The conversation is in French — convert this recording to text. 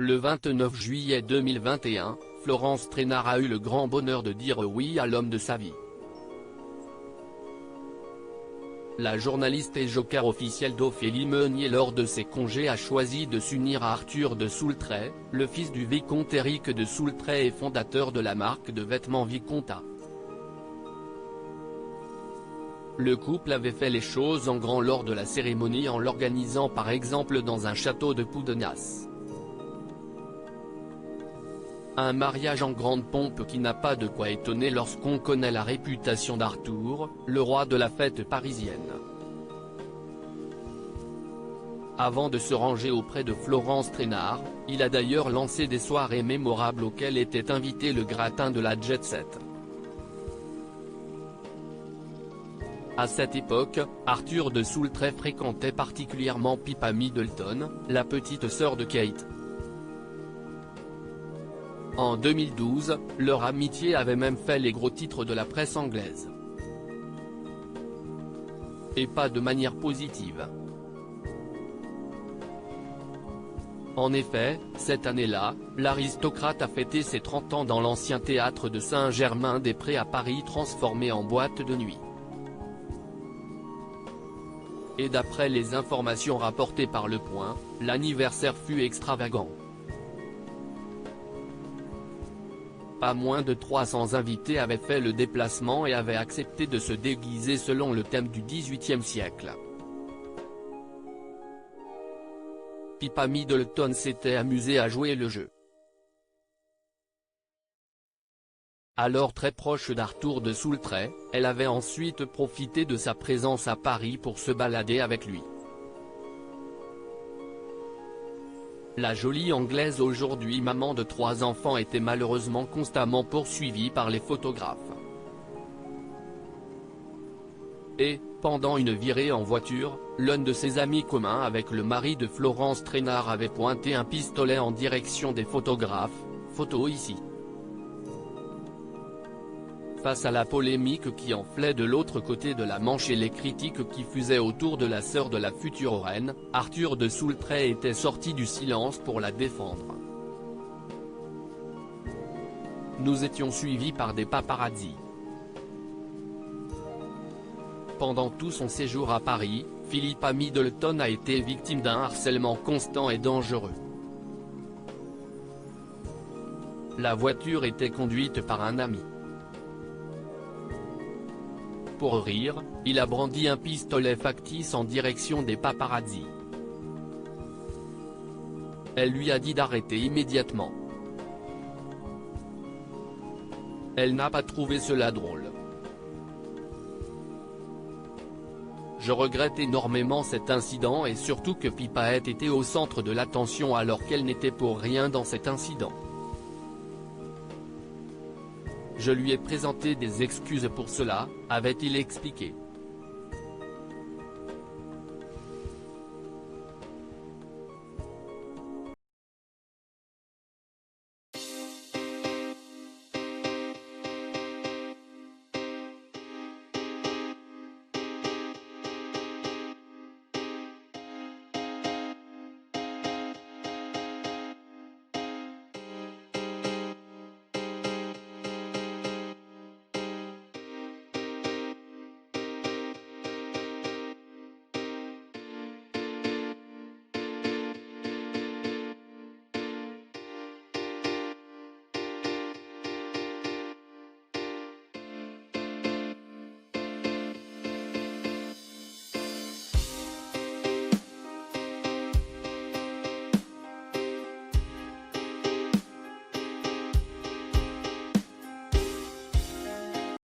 Le 29 juillet 2021, Florence Trainard a eu le grand bonheur de dire oui à l'homme de sa vie. La journaliste et joker officielle d'Ophélie Meunier lors de ses congés a choisi de s'unir à Arthur de Soultray, le fils du vicomte Éric de Soultray et fondateur de la marque de vêtements Viconta. Le couple avait fait les choses en grand lors de la cérémonie en l'organisant par exemple dans un château de Poudenas. Un mariage en grande pompe qui n'a pas de quoi étonner lorsqu'on connaît la réputation d'Arthur, le roi de la fête parisienne. Avant de se ranger auprès de Florence Trainard, il a d'ailleurs lancé des soirées mémorables auxquelles était invité le gratin de la jet set. À cette époque, Arthur de Soultray fréquentait particulièrement Pippa Middleton, la petite sœur de Kate. En 2012, leur amitié avait même fait les gros titres de la presse anglaise. Et pas de manière positive. En effet, cette année-là, l'aristocrate a fêté ses 30 ans dans l'ancien théâtre de Saint-Germain-des-Prés à Paris transformé en boîte de nuit. Et d'après les informations rapportées par Le Point, l'anniversaire fut extravagant. Pas moins de 300 invités avaient fait le déplacement et avaient accepté de se déguiser selon le thème du XVIIIe siècle. Pippa Middleton s'était amusée à jouer le jeu. Alors très proche d'Arthur de Soultray, elle avait ensuite profité de sa présence à Paris pour se balader avec lui. La jolie Anglaise aujourd'hui maman de 3 enfants était malheureusement constamment poursuivie par les photographes. Et, pendant une virée en voiture, l'un de ses amis communs avec le mari de Florence Trainard avait pointé un pistolet en direction des photographes, photo ici. Face à la polémique qui enflait de l'autre côté de la Manche et les critiques qui fusaient autour de la sœur de la future reine, Arthur de Soultray était sorti du silence pour la défendre. Nous étions suivis par des paparazzis. Pendant tout son séjour à Paris, Pippa Middleton a été victime d'un harcèlement constant et dangereux. La voiture était conduite par un ami. Pour rire, il a brandi un pistolet factice en direction des paparazzis. Elle lui a dit d'arrêter immédiatement. Elle n'a pas trouvé cela drôle. Je regrette énormément cet incident et surtout que Pippa ait été au centre de l'attention alors qu'elle n'était pour rien dans cet incident. Je lui ai présenté des excuses pour cela, avait-il expliqué.